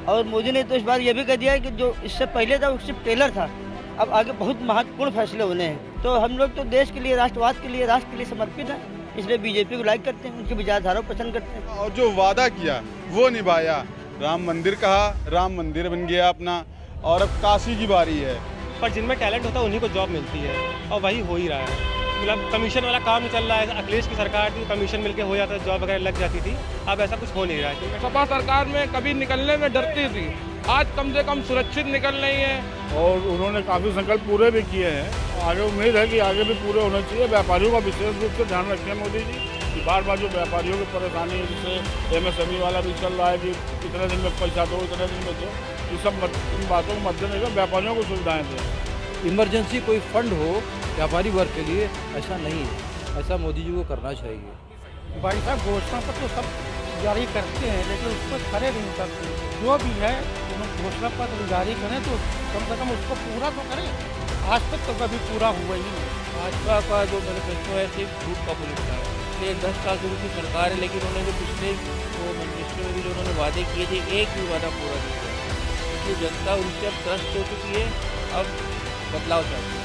और मोदी ने तो इस बार ये भी कह दिया है कि जो इससे पहले था वो सिर्फ टेलर था, अब आगे बहुत महत्वपूर्ण फैसले होने हैं। तो हम लोग तो देश के लिए, राष्ट्रवाद के लिए, राष्ट्र के लिए समर्पित हैं, इसलिए बीजेपी को लाइक करते हैं, उनकी विचारधारा को पसंद करते हैं। और जो वादा किया वो निभाया। राम मंदिर कहा, राम मंदिर बन गया अपना, और अब काशी की बारी है। पर जिनमें टैलेंट होता है उन्हीं को जॉब मिलती है, और वही हो ही रहा है। मतलब कमीशन वाला काम नहीं चल रहा है। अखिलेश की सरकार थी, कमीशन मिलके हो जाता, जॉब वगैरह लग जाती थी। अब ऐसा कुछ हो नहीं रहा है। सपा सरकार में कभी निकलने में डरती थी, आज कम से कम सुरक्षित निकल रही है। और उन्होंने काफ़ी संकल्प पूरे भी किए हैं। आगे उम्मीद है कि आगे भी पूरे होने चाहिए। व्यापारियों का विशेष रूप से ध्यान रखें मोदी जी कि बार बार जो व्यापारियों की परेशानी है, जैसे MSME वाला भी चल रहा है कि इतने दिन में पैसा दो, इतने दिन में दो, ये सब इन बातों को मद्देनजर व्यापारियों को सुविधाएं दें। इमरजेंसी कोई फंड हो व्यापारी वर्ग के लिए, ऐसा नहीं है, ऐसा मोदी जी को करना चाहिए। भाई साहब घोषणा पत्र तो सब जारी करते हैं, लेकिन उसको खड़े नहीं करते। जो भी है घोषणा पत्र जारी करें तो कम से कम उसको पूरा तो करें। आज तक तो कभी पूरा हुआ ही नहीं। भाजपा का जो मैनिफेस्टो है सिर्फ झूठ का पुलिस है। ये 10 साल से उनकी सरकार है, लेकिन उन्होंने जो पिछले मैनिफेस्टो में भी जो उन्होंने वादे किए थे, एक भी वादा पूरा नहीं किया। क्योंकि जनता उनसे अब त्रस्त हो चुकी है, अब बदलाव चाहती है।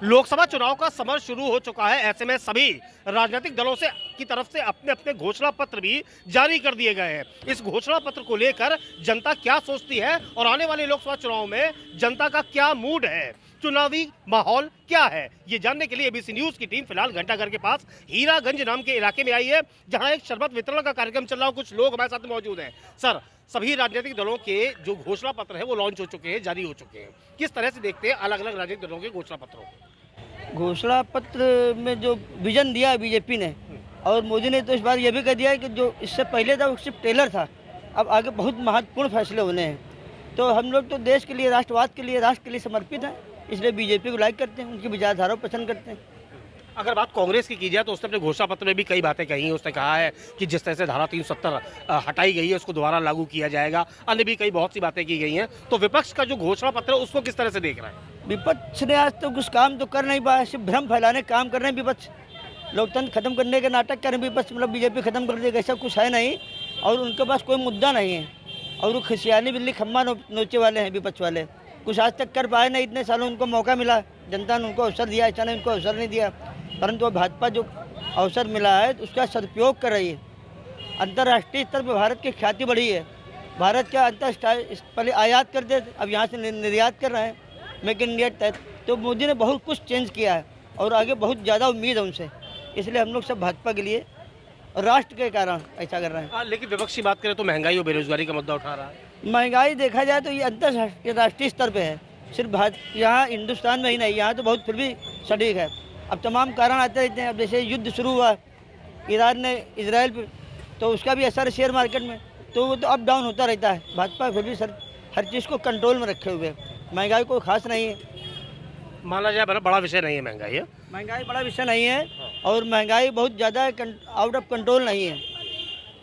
लोकसभा चुनाव का समर शुरू हो चुका है। ऐसे में सभी राजनीतिक दलों से की तरफ से अपने अपने घोषणा पत्र भी जारी कर दिए गए हैं। इस घोषणा पत्र को लेकर जनता क्या सोचती है और आने वाले लोकसभा चुनाव में जनता का क्या मूड है, चुनावी माहौल क्या है, ये जानने के लिए एबीसी न्यूज की टीम फिलहाल घंटाघर के पास हीरागंज नाम के इलाके में आई है, जहां एक शरबत वितरण का कार्यक्रम चल रहा है। कुछ लोग हमारे साथ मौजूद हैं। सर, सभी राजनीतिक दलों के जो घोषणा पत्र है वो लॉन्च हो चुके हैं, जारी हो चुके हैं। किस तरह से देखते हैं अलग अलग राजनीतिक दलों के घोषणा पत्रों को? घोषणा पत्र में जो विजन दिया है बीजेपी ने, और मोदी ने तो इस बार ये भी कह दिया है कि जो इससे पहले था वो सिर्फ टेलर था, अब आगे बहुत महत्वपूर्ण फैसले होने हैं। तो हम लोग तो देश के लिए, राष्ट्रवाद के लिए, राष्ट्र के लिए समर्पित हैं, इसलिए बीजेपी को लाइक करते हैं, उनकी विचारधारा को पसंद करते हैं। अगर बात कांग्रेस की जाए तो उसने अपने घोषणा पत्र में भी कई बातें कही हैं। उसने कहा है कि जिस तरह से धारा 370 हटाई गई है उसको दोबारा लागू किया जाएगा। अन्य भी कई बहुत सी बातें की गई हैं। तो विपक्ष का जो घोषणा पत्र है उसको किस तरह से देख रहा है? विपक्ष ने आज तो कुछ काम तो कर नहीं पाया, सिर्फ भ्रम फैलाने का काम कर रहे हैं विपक्ष। लोकतंत्र खत्म करने के नाटक कर रहे हैं विपक्ष, मतलब बीजेपी खत्म कर देगा ऐसा कुछ है नहीं, और उनके पास कोई मुद्दा नहीं है, और वो खिसियानी बिल्ली खम्मा नोचे वाले हैं विपक्ष वाले। कुछ आज तक कर पाए नहीं, इतने सालों उनको मौका मिला, जनता ने उनको अवसर दिया, ऐसा नहीं उनको अवसर नहीं दिया, परंतु भाजपा जो अवसर मिला है उसका सदुपयोग कर रही है। अंतर्राष्ट्रीय स्तर पर भारत की ख्याति बढ़ी है। भारत क्या पहले आयात करते थे, अब यहाँ से निर्यात कर रहे हैं, मेक इन इंडिया तहत। तो मोदी ने बहुत कुछ चेंज किया है और आगे बहुत ज़्यादा उम्मीद है उनसे, इसलिए हम लोग सब भाजपा के लिए और राष्ट्र के कारण ऐसा कर रहे हैं। लेकिन विपक्ष की बात करें तो महंगाई और बेरोजगारी का मुद्दा उठा रहा है। महंगाई देखा जाए तो ये अंतर्राष्ट्रीय स्तर पे है, सिर्फ यहाँ हिंदुस्तान में ही नहीं, यहाँ तो बहुत फिर भी सटीक है। अब तमाम कारण आते रहते हैं। अब जैसे युद्ध शुरू हुआ ईरान ने इजराइल पे, तो उसका भी असर है शेयर मार्केट में, तो वो तो अप डाउन होता रहता है। भाजपा फिर भी हर चीज़ को कंट्रोल में रखे हुए, महंगाई कोई खास नहीं है। माना जाए बड़ा विषय नहीं है महंगाई है। महंगाई बड़ा विषय नहीं है, और महंगाई बहुत ज़्यादा आउट ऑफ कंट्रोल नहीं है,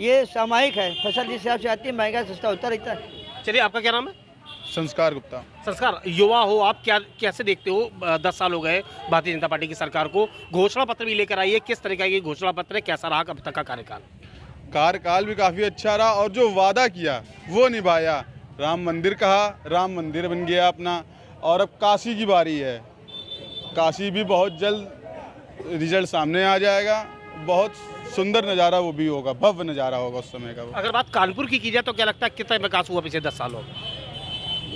ये सामयिक है। फसल जिस हिसाब से आती है महंगा सस्ता होता रहता है। चलिए, आपका क्या नाम है? संस्कार गुप्ता। संस्कार, युवा हो आप, क्या कैसे देखते हो 10 साल हो गए भारतीय जनता पार्टी की सरकार को, घोषणा पत्र भी लेकर आई है, किस तरीके की घोषणा पत्र है, कैसा रहा अब तक का कार्यकाल भी काफ़ी अच्छा रहा, और जो वादा किया वो निभाया। राम मंदिर कहा, राम मंदिर बन गया अपना, और अब काशी की बारी है। काशी भी बहुत जल्द रिजल्ट सामने आ जाएगा, बहुत सुंदर नज़ारा वो भी होगा, भव्य नज़ारा होगा उस समय का। अगर बात कानपुर की जाए तो क्या लगता है कितना विकास हुआ पिछले 10 सालों में?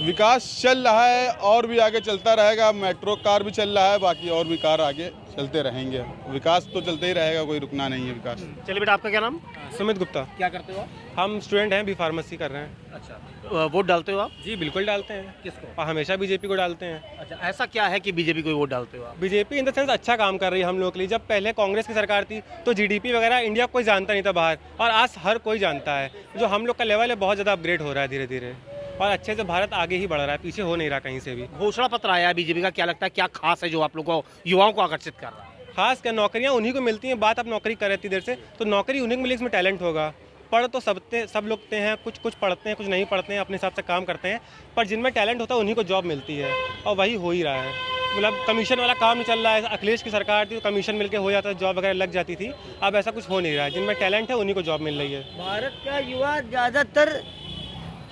विकास चल रहा है और भी आगे चलता रहेगा। मेट्रो कार भी चल रहा है, बाकी और भी कार आगे चलते रहेंगे। विकास तो चलते ही रहेगा, कोई रुकना नहीं है विकास। चलिए बेटा, आपका क्या नाम? सुमित गुप्ता। क्या करते हो? हम स्टूडेंट हैं, भी फार्मेसी कर रहे हैं। अच्छा, वोट डालते हो आप? जी बिल्कुल डालते हैं। किसको? हमेशा बीजेपी को डालते हैं। अच्छा, ऐसा क्या है कि बीजेपी को वोट डालते हो आप? बीजेपी इन द सेंस अच्छा काम कर रही है हम लोग के लिए। जब पहले कांग्रेस की सरकार थी तो जीडीपी वगैरह इंडिया कोई जानता नहीं था बाहर, और आज हर कोई जानता है। जो हम लोग का लेवल है बहुत ज़्यादा अपग्रेड हो रहा है धीरे धीरे, और अच्छे से भारत आगे ही बढ़ रहा है, पीछे हो नहीं रहा कहीं से भी। घोषणा पत्र आया है बीजेपी का, क्या लगता है क्या खास है जो आप लोग को, युवाओं को आकर्षित कर रहा है? खास कर नौकरियां उन्हीं को मिलती हैं। बात अब नौकरी कर रही थी देर से, तो नौकरी उन्हीं को मिली, इसमें टैलेंट होगा। पढ़ तो सब लोग हैं, कुछ पढ़ते हैं, कुछ नहीं पढ़ते हैं, अपने हिसाब से काम करते हैं, पर जिनमें टैलेंट होता है उन्हीं को जॉब मिलती है, और वही हो ही रहा है। मतलब कमीशन वाला काम नहीं चल रहा है। अखिलेश की सरकार थी, तो कमीशन मिलके हो जाता, जॉब वगैरह लग जाती थी। अब ऐसा कुछ हो नहीं रहा है। जिनमें टैलेंट है उन्हीं को जॉब मिल रही है। भारत का युवा ज़्यादातर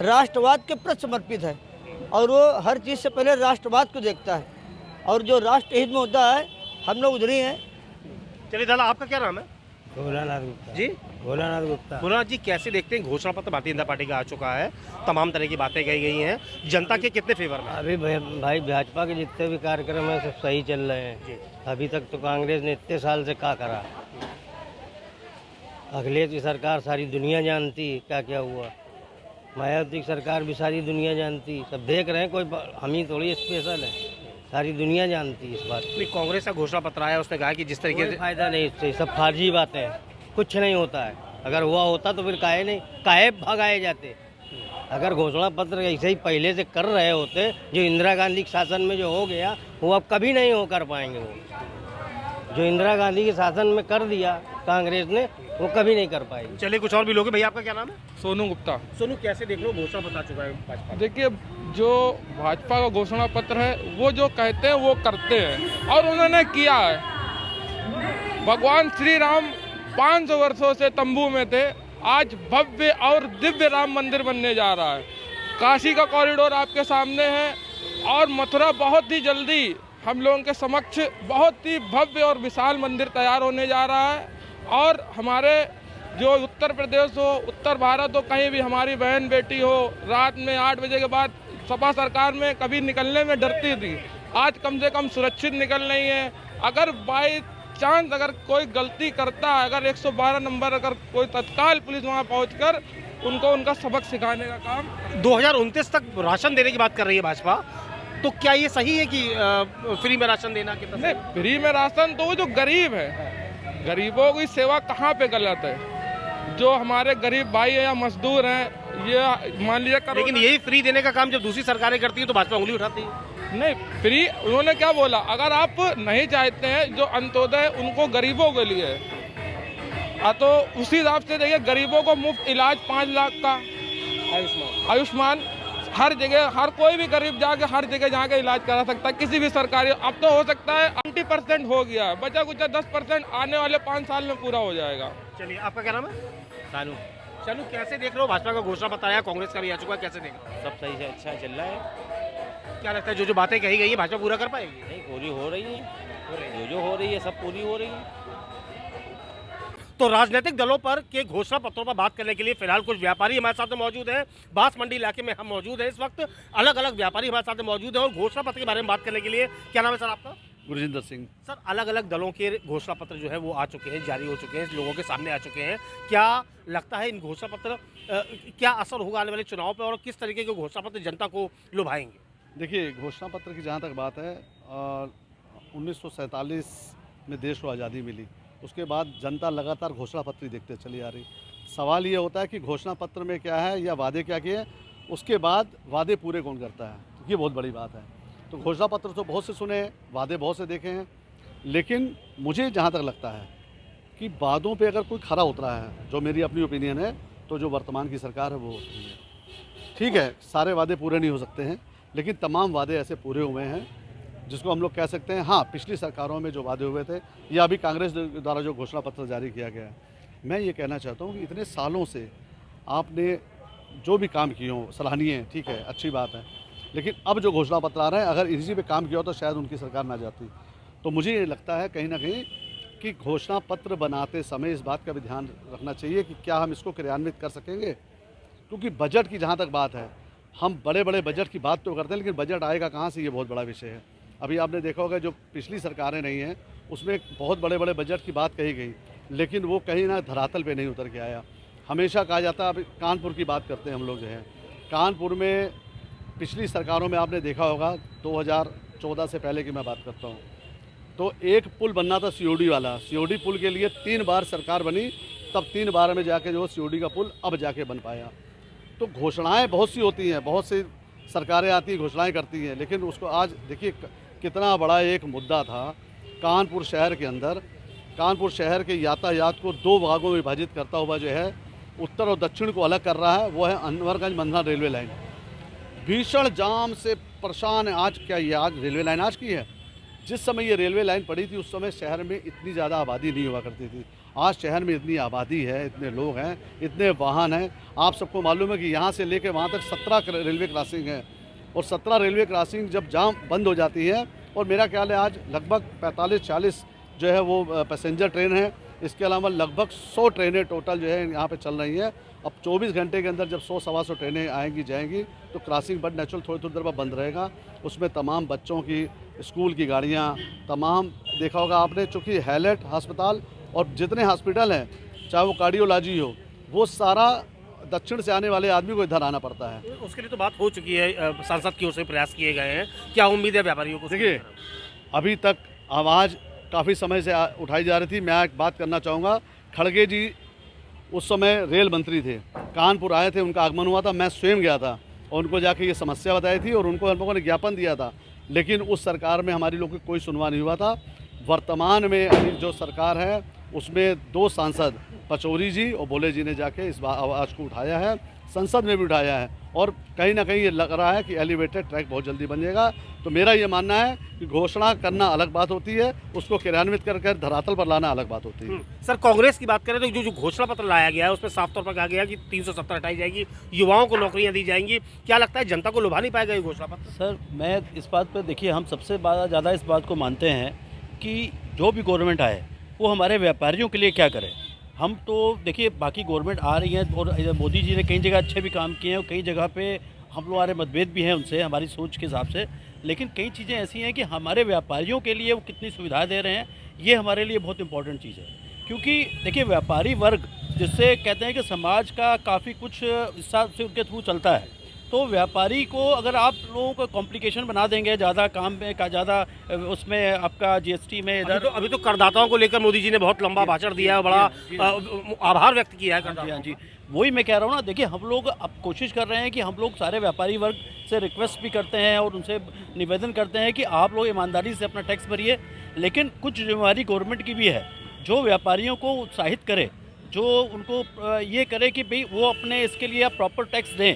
राष्ट्रवाद के प्रति समर्पित है और वो हर चीज़ से पहले राष्ट्रवाद को देखता है और जो राष्ट्र हित में होता है हम लोग उधर ही हैं। चलिए दादा, आपका क्या नाम है? भोलानाथ गुप्ता जी, भोलानाथ गुप्ता। भोलानाथ जी, कैसे देखते हैं घोषणा पत्र भारतीय जनता पार्टी का आ चुका है, तमाम तरह की बातें कही गई हैं, जनता के कितने फेवर में? अभी भाई भाजपा के जितने भी कार्यक्रम हैं सब सही चल रहे हैं। अभी तक तो कांग्रेस ने इतने साल से क्या करा। अखिलेश की सरकार सारी दुनिया जानती क्या क्या हुआ, मायावती की सरकार भी सारी दुनिया जानती, सब देख रहे हैं, कोई हम ही थोड़ी स्पेशल है, सारी दुनिया जानती इस बात। नहीं, कांग्रेस का घोषणा पत्र आया, उसने कहा कि जिस तरीके कोई से फायदा नहीं इससे, सब फर्जी बातें हैं, कुछ नहीं होता है। अगर हुआ होता तो फिर काहे भगाए जाते। अगर घोषणा पत्र ऐसे ही पहले से कर रहे होते, जो इंदिरा गांधी के शासन में जो हो गया वो अब कभी नहीं हो कर पाएंगे। वो जो इंदिरा गांधी के शासन में कर दिया कांग्रेस ने, वो कभी नहीं कर पाएगी। चलिए कुछ और भी लोग हैं। भैया, आपका क्या नाम है? सोनू गुप्ता। सोनू, कैसे देख लो घोषणा पत्र आ चुका है भाजपा? देखिए, जो भाजपा का घोषणा पत्र है वो जो कहते हैं वो करते हैं और उन्होंने किया है। भगवान श्री राम 500 वर्षों से तंबू में थे, आज भव्य और दिव्य राम मंदिर बनने जा रहा है। काशी का कॉरिडोर आपके सामने है और मथुरा बहुत ही जल्दी हम लोगों के समक्ष बहुत ही भव्य और विशाल मंदिर तैयार होने जा रहा है। और हमारे जो उत्तर प्रदेश हो, उत्तर भारत हो, कहीं भी हमारी बहन बेटी हो, रात में 8 बजे के बाद सपा सरकार में कभी निकलने में डरती थी, आज कम से कम सुरक्षित निकल रही है। अगर बाई चांस अगर कोई गलती करता है, अगर 112 नंबर अगर कोई तत्काल पुलिस वहां पहुंचकर उनको उनका सबक सिखाने का काम। 2029 तक राशन देने की बात कर रही है भाजपा, तो क्या ये सही है कि फ्री में राशन देना? नहीं, फ्री में राशन तो वो जो गरीब है, गरीबों की सेवा कहाँ पे गलत है? जो हमारे गरीब भाई है या मजदूर हैं, ये मान लीजिए लेकिन यही फ्री देने का काम जब दूसरी सरकारें करती है तो भाजपा उंगली उठाती है। नहीं, फ्री उन्होंने क्या बोला, अगर आप नहीं चाहते हैं जो अंत्योदय उनको गरीबों के लिए तो उसी हिसाब से देखिए, गरीबों को मुफ्त इलाज 5 लाख का आयुष्मान हर जगह, हर कोई भी गरीब जाके हर जगह जाके इलाज करा सकता है किसी भी सरकारी। अब तो हो सकता है 90% हो गया है, बचा कुछ 10% आने वाले 5 साल में पूरा हो जाएगा। चलिए, आपका क्या नाम है? सानू। चलो, कैसे देख रहे हो भाजपा का घोषणा पत्र आया, कांग्रेस का भी आ चुका है, कैसे देख रहे हो? सब सही से अच्छा चल रहा है। क्या लगता है जो जो बातें कही गई है भाजपा पूरा कर पाएगी? नहीं, पूरी हो रही है, जो हो रही है सब पूरी हो रही है। तो राजनीतिक दलों पर के घोषणा पत्रों पर बात करने के लिए फिलहाल कुछ व्यापारी हमारे साथ में मौजूद हैं। बांस मंडी इलाके में हम मौजूद हैं इस वक्त। अलग अलग व्यापारी हमारे साथ में मौजूद हैं और घोषणा पत्र के बारे में बात करने के लिए, क्या नाम है सर आपका? गुरजिंदर सिंह। सर, अलग अलग दलों के घोषणा पत्र जो है वो आ चुके हैं, जारी हो चुके हैं, लोगों के सामने आ चुके हैं। क्या लगता है इन घोषणा पत्र क्या असर होगा आने वाले चुनाव पर और किस तरीके के घोषणा पत्र जनता को लुभाएंगे? देखिए, घोषणा पत्र की जहाँ तक बात है, 1947 में देश को आज़ादी मिली, उसके बाद जनता लगातार घोषणा पत्र ही देखते चली आ रही। सवाल ये होता है कि घोषणा पत्र में क्या है या वादे क्या किए, उसके बाद वादे पूरे कौन करता है, ये बहुत बड़ी बात है। तो घोषणा पत्र तो बहुत से सुने, वादे बहुत से देखे हैं, लेकिन मुझे जहाँ तक लगता है कि वादों पे अगर कोई खरा उतरा है, जो मेरी अपनी ओपिनियन है, तो जो वर्तमान की सरकार है वो उतरी है। ठीक है, सारे वादे पूरे नहीं हो सकते हैं, लेकिन तमाम वादे ऐसे पूरे हुए हैं जिसको हम लोग कह सकते हैं हाँ, पिछली सरकारों में जो वादे हुए थे या अभी कांग्रेस द्वारा जो घोषणा पत्र जारी किया गया है, मैं ये कहना चाहता हूँ कि इतने सालों से आपने जो भी काम किए हों सराहनीय है, ठीक है, अच्छी बात है, लेकिन अब जो घोषणा पत्र आ रहे हैं, अगर इसी पे काम किया हो तो शायद उनकी सरकार ना जाती। तो मुझे ये लगता है कहीं ना कहीं कि घोषणा पत्र बनाते समय इस बात का भी ध्यान रखना चाहिए कि क्या हम इसको क्रियान्वित कर सकेंगे, क्योंकि बजट की जहाँ तक बात है, हम बड़े बड़े बजट की बात तो करते हैं, लेकिन बजट आएगा कहाँ से, ये बहुत बड़ा विषय है। अभी आपने देखा होगा जो पिछली सरकारें नहीं हैं उसमें बहुत बड़े बड़े बजट की बात कही गई, लेकिन वो कहीं ना धरातल पे नहीं उतर के आया। हमेशा कहा जाता है, अभी कानपुर की बात करते हैं हम लोग जो है, कानपुर में पिछली सरकारों में आपने देखा होगा, 2014 से पहले की मैं बात करता हूँ, तो एक पुल बनना था सीओडी वाला, सीओडी पुल के लिए 3 बार सरकार बनी, तब 3 बार में जाके जो सीओडी का पुल अब जाके बन पाया। तो घोषणाएं बहुत सी होती हैं, बहुत सी सरकारें आती हैं, घोषणाएं करती हैं, लेकिन उसको आज देखिए कितना बड़ा एक मुद्दा था कानपुर शहर के अंदर, कानपुर शहर के यातायात को 2 भागों में विभाजित करता हुआ जो है उत्तर और दक्षिण को अलग कर रहा है, वो है अनवरगंज मंधना रेलवे लाइन। भीषण जाम से परेशान है। आज क्या ये आज रेलवे लाइन आज की है? जिस समय ये रेलवे लाइन पड़ी थी उस समय शहर में इतनी ज़्यादा आबादी नहीं हुआ करती थी। आज शहर में इतनी आबादी है, इतने लोग हैं, इतने वाहन हैं। आप सबको मालूम है कि यहाँ से लेकर वहाँ तक 17 रेलवे क्रॉसिंग है और 17 रेलवे क्रॉसिंग जब जाम बंद हो जाती है, और मेरा ख्याल है आज लगभग 45-40 जो है वो पैसेंजर ट्रेन है। इसके अलावा लगभग 100 ट्रेनें टोटल जो है यहाँ पे चल रही हैं। अब 24 घंटे के अंदर जब 100-125 ट्रेनें आएंगी जाएंगी तो क्रॉसिंग बट नेचुरल थोड़ी देर बाद बंद रहेगा। उसमें तमाम बच्चों की स्कूल की गाड़ियाँ, तमाम देखा होगा आपने, चूँकि हैलेट अस्पताल और जितने हॉस्पिटल हैं, चाहे वो कार्डियोलॉजी हो, वो सारा दक्षिण से आने वाले आदमी को इधर आना पड़ता है। उसके लिए तो बात हो चुकी है, सांसद की ओर से प्रयास किए गए हैं, क्या उम्मीद है व्यापारियों को? देखिए, अभी तक आवाज़ काफ़ी समय से उठाई जा रही थी। मैं एक बात करना चाहूँगा, खड़गे जी उस समय रेल मंत्री थे, कानपुर आए थे, उनका आगमन हुआ था, मैं स्वयं गया था और उनको जाके ये समस्या बताई थी और उनको हम लोगों ने ज्ञापन दिया था, लेकिन उस सरकार में हमारी लोगों की कोई सुनवाई नहीं हुआ था। वर्तमान में अभी जो सरकार है उसमें 2 सांसद पचौरी जी और बोले जी ने जाके इस आवाज़ को उठाया है, संसद में भी उठाया है और कहीं ना कहीं ये लग रहा है कि एलिवेटेड ट्रैक बहुत जल्दी बन जाएगा। तो मेरा ये मानना है कि घोषणा करना अलग बात होती है, उसको क्रियान्वित कर धरातल पर लाना अलग बात होती है। सर, कांग्रेस की बात करें तो जो घोषणा पत्र लाया गया है उसमें साफ तौर पर कहा गया कि 370 हटाई जाएगी, युवाओं को नौकरियां दी जाएंगी। क्या लगता है जनता को लुभा नहीं पाएगा ये घोषणा पत्र? सर, मैं इस बात पर, देखिए, हम सबसे ज़्यादा इस बात को मानते हैं कि जो भी गवर्नमेंट आए वो हमारे व्यापारियों के लिए क्या करे। हम तो देखिए, बाकी गवर्नमेंट आ रही है और मोदी जी ने कई जगह अच्छे भी काम किए हैं और कई जगह पे हम लोग हमारे मतभेद भी हैं उनसे, हमारी सोच के हिसाब से, लेकिन कई चीज़ें ऐसी हैं कि हमारे व्यापारियों के लिए वो कितनी सुविधा दे रहे हैं, ये हमारे लिए बहुत इंपॉर्टेंट चीज़ है। क्योंकि देखिए, व्यापारी वर्ग जिससे कहते हैं कि समाज का काफ़ी कुछ हिस्सा से उनके थ्रू चलता है, तो व्यापारी को अगर आप लोगों को कॉम्प्लिकेशन बना देंगे, ज़्यादा काम में का ज़्यादा उसमें आपका जीएसटी में इधर, अभी तो करदाताओं को लेकर मोदी जी ने बहुत लंबा भाषण दिया है, बड़ा आभार व्यक्त किया है करदाताओं। हाँ जी, वही मैं कह रहा हूँ ना। देखिए, हम लोग अब कोशिश कर रहे हैं कि हम लोग सारे व्यापारी वर्ग से रिक्वेस्ट भी करते हैं और उनसे निवेदन करते हैं कि आप लोग ईमानदारी से अपना टैक्स भरिए, लेकिन कुछ जिम्मेवारी गवर्नमेंट की भी है जो व्यापारियों को उत्साहित करे, जो उनको ये करे कि भाई वो अपने इसके लिए आप प्रॉपर टैक्स दें।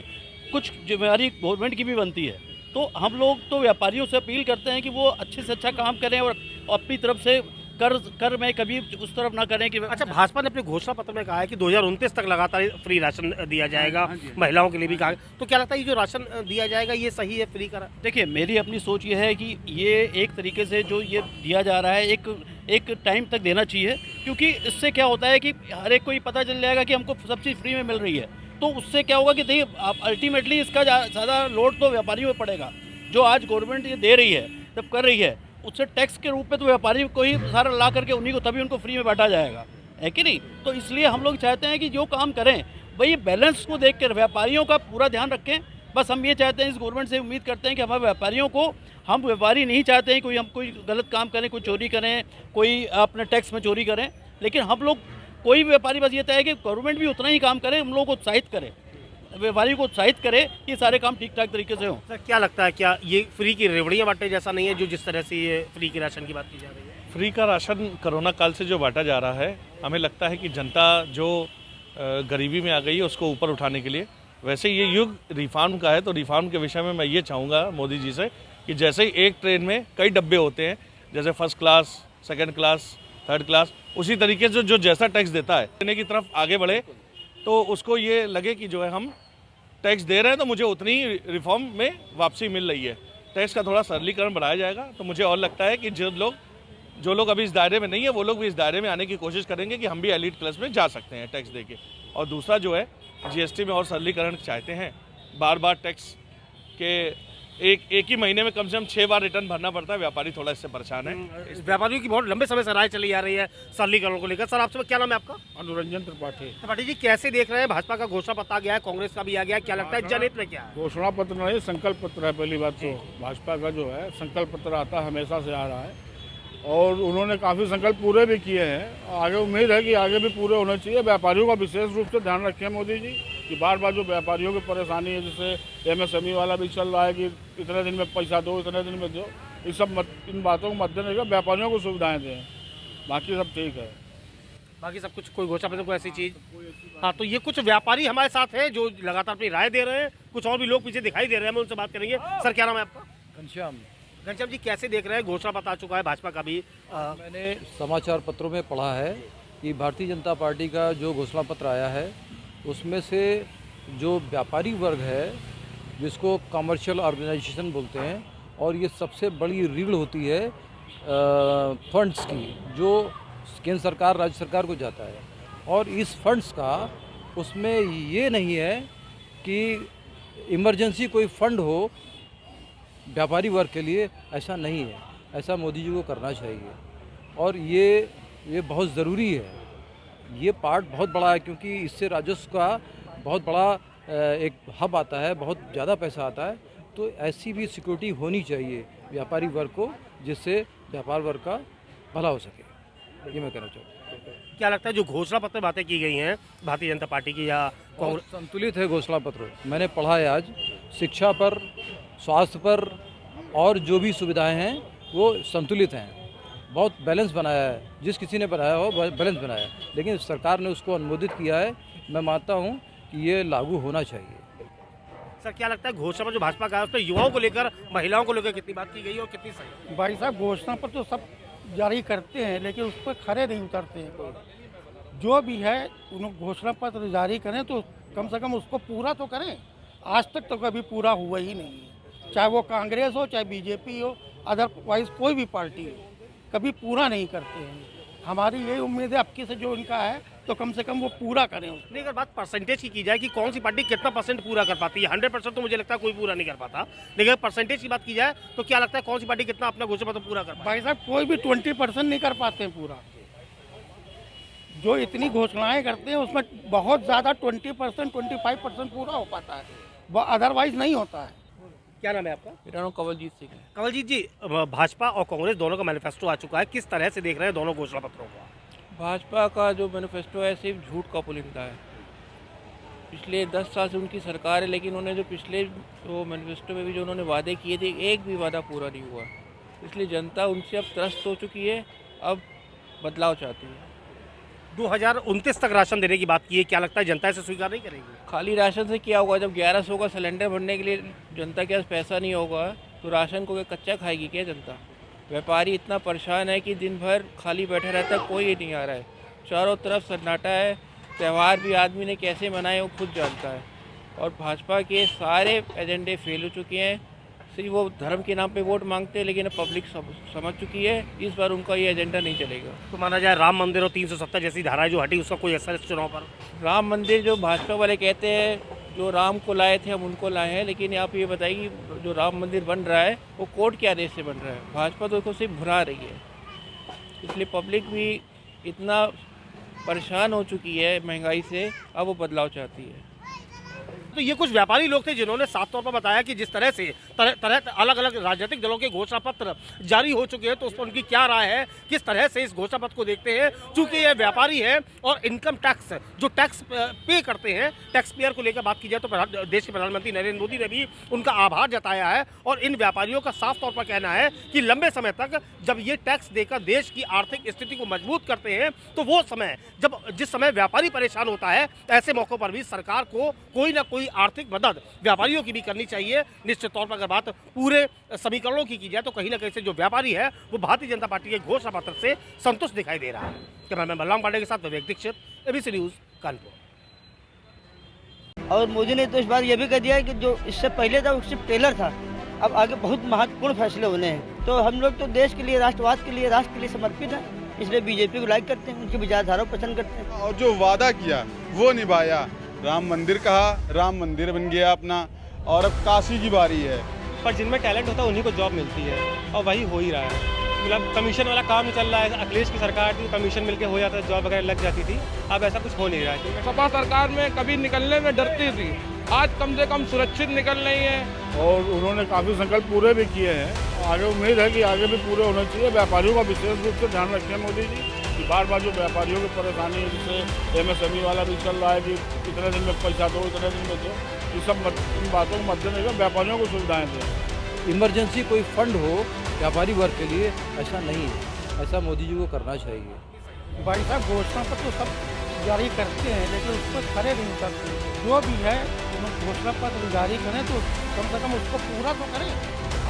कुछ जिम्मेदारी गवर्नमेंट की भी बनती है, तो हम लोग तो व्यापारियों से अपील करते हैं कि वो अच्छे से अच्छा काम करें और अपनी तरफ से कर में कभी उस तरफ ना करें कि। अच्छा, भाजपा ने अपने घोषणा पत्र में कहा है कि 2029 तक लगातार फ्री राशन दिया जाएगा, महिलाओं के लिए भी कहा, तो क्या लगता है ये जो राशन दिया जाएगा ये सही है, फ्री का? देखिए, मेरी अपनी सोच ये है कि ये एक तरीके से जो ये दिया जा रहा है एक टाइम तक देना चाहिए, क्योंकि इससे क्या होता है कि हर एक को ही पता चल जाएगा कि हमको सब चीज़ फ्री में मिल रही है, तो उससे क्या होगा कि देखिए, आप अल्टीमेटली इसका ज़्यादा लोड तो व्यापारियों में पड़ेगा। जो आज गवर्नमेंट ये दे रही है, जब कर रही है, उससे टैक्स के रूप में तो व्यापारी को ही सारा ला करके उन्हीं को तभी उनको फ्री में बांटा जाएगा, है कि नहीं? तो इसलिए हम लोग चाहते हैं कि जो काम करें वही बैलेंस को देख कर व्यापारियों का पूरा ध्यान रखें। बस हम ये चाहते हैं, इस गवर्नमेंट से उम्मीद करते हैं कि हमारे व्यापारियों को, हम व्यापारी नहीं चाहते हैं हम कोई गलत काम करें, कोई चोरी करें, कोई अपने टैक्स में चोरी करें, लेकिन हम लोग कोई व्यापारी बस ये है कि गवर्नमेंट भी उतना ही काम करे, हम लोग को उत्साहित करे, व्यापारी को उत्साहित करे कि सारे काम ठीक ठाक तरीके से हों। सर, क्या लगता है, क्या ये फ्री की रेवड़ियाँ बांटे जैसा नहीं है जो जिस तरह से ये फ्री के राशन की बात की जा रही है? फ्री का राशन कोरोना काल से जो बांटा जा रहा है, हमें लगता है कि जनता जो गरीबी में आ गई है उसको ऊपर उठाने के लिए। वैसे ये युग रिफॉर्म का है, तो रिफॉर्म के विषय में मैं ये चाहूँगा मोदी जी से कि जैसे ही एक ट्रेन में कई डब्बे होते हैं, जैसे first class, second class, third class, उसी तरीके से जो जैसा टैक्स देता है देने की तरफ आगे बढ़े, तो उसको ये लगे कि जो है हम टैक्स दे रहे हैं तो मुझे उतनी रिफॉर्म में वापसी मिल रही है। टैक्स का थोड़ा सरलीकरण बढ़ाया जाएगा तो मुझे और लगता है कि जो लोग अभी इस दायरे में नहीं है वो लोग भी इस दायरे में आने की कोशिश करेंगे कि हम भी एलीट क्लास में जा सकते हैं टैक्स देके। और दूसरा जो है, जीएसटी में और सरलीकरण चाहते हैं। बार बार टैक्स के एक ही महीने में कम से कम 6 बार रिटर्न भरना पड़ता है, व्यापारी थोड़ा इससे परेशान है। व्यापारियों की बहुत लंबे समय से राय चली आ रही है सरलीकरण को लेकर। सर, आपसे क्या नाम है आपका? अनुरंजन त्रिपाठी। त्रिपाठी जी, कैसे देख रहे हैं, भाजपा का घोषणा पत्र आ गया है, कांग्रेस का भी आ गया है, क्या लगता है जनहित में क्या है? घोषणा पत्र नहीं, संकल्प पत्र है। पहली बात तो भाजपा का जो है संकल्प पत्र आता हमेशा से आ रहा है और उन्होंने काफ़ी संकल्प पूरे भी किए हैं। आगे उम्मीद है कि आगे भी पूरे होने चाहिए। व्यापारियों का विशेष रूप से ध्यान रखें मोदी जी कि बार बार जो व्यापारियों की परेशानी है, जैसे एमएसएमई वाला भी चल रहा है कि इतने दिन में पैसा दो, इतने दिन में दो, इन बातों को मद्देनजर व्यापारियों को सुविधाएं दें। बाकी सब ठीक है, बाकी सब कुछ कोई घोषणा पत्र कोई ऐसी चीज़। हाँ, तो ये कुछ व्यापारी हमारे साथ हैं जो लगातार अपनी राय दे रहे हैं। कुछ और भी लोग पीछे दिखाई दे रहे हैं, हम उनसे बात करेंगे। सर, क्या नाम है आपका? घनश्याम। घनश्याम जी, कैसे देख रहे हैं, घोषणा पत्र आ चुका है भाजपा का भी? मैंने समाचार पत्रों में पढ़ा है कि भारतीय जनता पार्टी का जो घोषणा पत्र आया है उसमें से जो व्यापारी वर्ग है जिसको कमर्शियल ऑर्गेनाइजेशन बोलते हैं, और ये सबसे बड़ी रीढ़ होती है फंड्स की जो केंद्र सरकार राज्य सरकार को जाता है, और इस फंड्स का उसमें ये नहीं है कि इमरजेंसी कोई फंड हो व्यापारी वर्ग के लिए, ऐसा नहीं है। ऐसा मोदी जी को करना चाहिए और ये बहुत ज़रूरी है। ये पार्ट बहुत बड़ा है क्योंकि इससे राजस्व का बहुत बड़ा एक हब आता है, बहुत ज़्यादा पैसा आता है। तो ऐसी भी सिक्योरिटी होनी चाहिए व्यापारी वर्ग को, जिससे व्यापार वर्ग का भला हो सके। ये मैं कहना चाहूँगा। क्या लगता है जो घोषणा पत्र बातें की गई हैं भारतीय जनता पार्टी की या बहुत संतुलित है घोषणा पत्र। मैंने पढ़ा है आज, शिक्षा पर, स्वास्थ्य पर और जो भी सुविधाएं हैं वो संतुलित हैं, बहुत बैलेंस बनाया है। जिस किसी ने बनाया हो बैलेंस बनाया है, लेकिन सरकार ने उसको अनुमोदित किया है। मैं मानता हूँ कि ये लागू होना चाहिए। सर क्या लगता है घोषणा पत्र जो भाजपा का है उसमें युवाओं को लेकर, महिलाओं को लेकर कितनी बात की गई और कितनी सही? भाई साहब घोषणा पत्र तो सब जारी करते हैं लेकिन उस पर खरे नहीं उतरते हैं कोई। जो भी है उन्होंने घोषणा पत्र जारी करें तो कम से कम उसको पूरा तो करें। आज तक तो कभी पूरा हुआ ही नहीं है, चाहे वो कांग्रेस हो चाहे बीजेपी हो, अदरवाइज कोई भी पार्टी हो, कभी पूरा नहीं करते हैं। हमारी यही उम्मीद है अबकी से जो इनका है तो कम से कम वो पूरा करें। नहीं, अगर बात परसेंटेज की जाए कि कौन सी पार्टी कितना परसेंट पूरा कर पाती है, 100% तो मुझे लगता है कोई पूरा नहीं कर पाता, लेकिन परसेंटेज की बात की जाए तो क्या लगता है कौन सी पार्टी कितना अपना घोषणा पत्र पूरा कर पाती है? भाई साहब कोई भी 20% नहीं कर पाते हैं पूरा। जो इतनी घोषणाएं करते हैं उसमें बहुत ज़्यादा 20%, 25% पूरा हो पाता है, वो अदरवाइज नहीं होता है। क्या नाम है आपका? मेरा नाम कवलजीत सिंह है। कवलजीत जी, भाजपा और कांग्रेस दोनों का मैनिफेस्टो आ चुका है, किस तरह से देख रहे हैं दोनों घोषणा पत्रों को? भाजपा का जो मैनिफेस्टो है सिर्फ झूठ का पुलिंदा है। पिछले 10 साल से उनकी सरकार है, लेकिन उन्होंने जो पिछले वो मैनिफेस्टो में भी जो उन्होंने वादे किए थे एक भी वादा पूरा नहीं हुआ। इसलिए जनता उनसे अब त्रस्त हो चुकी है, अब बदलाव चाहती है। 2029 तक राशन देने की बात की है, क्या लगता है जनता इसे स्वीकार नहीं करेगी? खाली राशन से क्या होगा? जब 1100 का सिलेंडर भरने के लिए जनता के पास पैसा नहीं होगा तो राशन को कच्चा खाएगी क्या जनता? व्यापारी इतना परेशान है कि दिन भर खाली बैठा रहता है, कोई नहीं आ रहा है, चारों तरफ सन्नाटा है। त्यौहार भी आदमी ने कैसे मनाए वो खुद जानता है। और भाजपा के सारे एजेंडे फेल हो चुके हैं। सिर्फ वो धर्म के नाम पे वोट मांगते हैं, लेकिन अब पब्लिक समझ चुकी है इस बार उनका ये एजेंडा नहीं चलेगा। तो माना जाए राम मंदिर और 370 जैसी धाराएं जो हटी, उसका कोई असर इस चुनाव पर? राम मंदिर जो भाजपा वाले कहते हैं जो राम को लाए थे हम उनको लाए हैं, लेकिन आप ये बताइए जो राम मंदिर बन रहा है वो कोर्ट के आदेश से बन रहा है। भाजपा तो उसको सिर्फ भुना रही है। इसलिए पब्लिक भी इतना परेशान हो चुकी है महंगाई से, अब वो बदलाव चाहती है। तो ये कुछ व्यापारी लोग थे जिन्होंने साफ तौर पर बताया कि जिस तरह से तरह अलग अलग राजनीतिक दलों के घोषणा पत्र जारी हो चुके हैं, तो उस पर उनकी क्या राय है, किस तरह से इस घोषणा पत्र को देखते हैं। चूंकि ये व्यापारी है और इनकम टैक्स जो टैक्स पे करते हैं, टैक्स पेयर को लेकर बात की जाए तो देश के प्रधानमंत्री नरेंद्र मोदी ने भी उनका आभार जताया है। और इन व्यापारियों का साफ तौर पर कहना है कि लंबे समय तक जब ये टैक्स देकर देश की आर्थिक स्थिति को मजबूत करते हैं, तो वो समय जिस समय व्यापारी परेशान होता है, ऐसे मौक़ों पर भी सरकार को कोई ना कोई आर्थिक मदद व्यापारियों की भी करनी चाहिए। निश्चित तौर पर अगर बात पूरे समीकरणों की जाए तो कहीं ना कहीं से जो व्यापारी है वो भारतीय जनता पार्टी के घोषणा पत्र से संतुष्ट दिखाई दे रहा है। कैमरामैन बलराम पांडे के साथ विवेक दीक्षित, एबीसी न्यूज़, कानपुर। और मोदी ने तो इस बार ये भी कह दिया है कि जो इससे पहले था वो सिर्फ टेलर था, अब आगे बहुत महत्वपूर्ण फैसले होने हैं। तो हम लोग तो देश के लिए, राष्ट्रवाद के लिए, राष्ट्र के लिए समर्पित हैं, इसलिए बीजेपी को लाइक करते हैं, उनकी विचारधारा को पसंद करते हैं। और जो वादा किया वो निभाया। राम मंदिर कहा, राम मंदिर बन गया अपना, और अब काशी की बारी है। पर जिनमें टैलेंट होता है उन्हीं को जॉब मिलती है, और वही हो ही रहा है। मतलब कमीशन वाला काम ही चल रहा है। अखिलेश की सरकार थी, कमीशन मिलके हो जाता है, जॉब वगैरह लग जाती थी। अब ऐसा कुछ हो नहीं रहा है। सपा सरकार में कभी निकलने में डरती थी, आज कम से कम सुरक्षित निकल रही है। और उन्होंने काफ़ी संकल्प पूरे भी किए हैं। आगे उम्मीद है कि आगे भी पूरे होने चाहिए। व्यापारियों का विशेष रूप से ध्यान रखें मोदी जी कि बार बार जो व्यापारियों की परेशानी है, जैसे MSME वाला भी चल रहा है कि इतने दिन में पैसा दो, इतने दिन में दो, ये सब इन बातों को मद्देनजर व्यापारियों को सुविधाएँ दें। इमरजेंसी कोई फंड हो व्यापारी वर्ग के लिए, ऐसा नहीं है। ऐसा मोदी जी को करना चाहिए। भाई साहब घोषणा पत्र तो सब जारी करते हैं लेकिन उस पर खरे नहीं उतरते। जो भी है घोषणा पत्र जारी करें तो कम से कम उसको पूरा तो करें।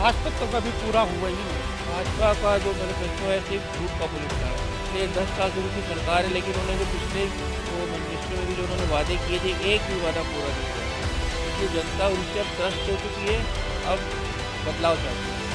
आज तक तो कभी पूरा हुआ ही नहीं। भाजपा का जो मैनिफेस्टो है सिर्फ झूठ का पुलिंदा है। पिछले 10 साल से उनकी सरकार है, लेकिन उन्होंने जो पिछले वो मैनिफेस्टो में भी जो उन्होंने वादे किए थे, एक भी वादा पूरा नहीं किया। इसलिए जनता उनसे अब त्रस्त हो चुकी है, अब बदलाव चाहती है।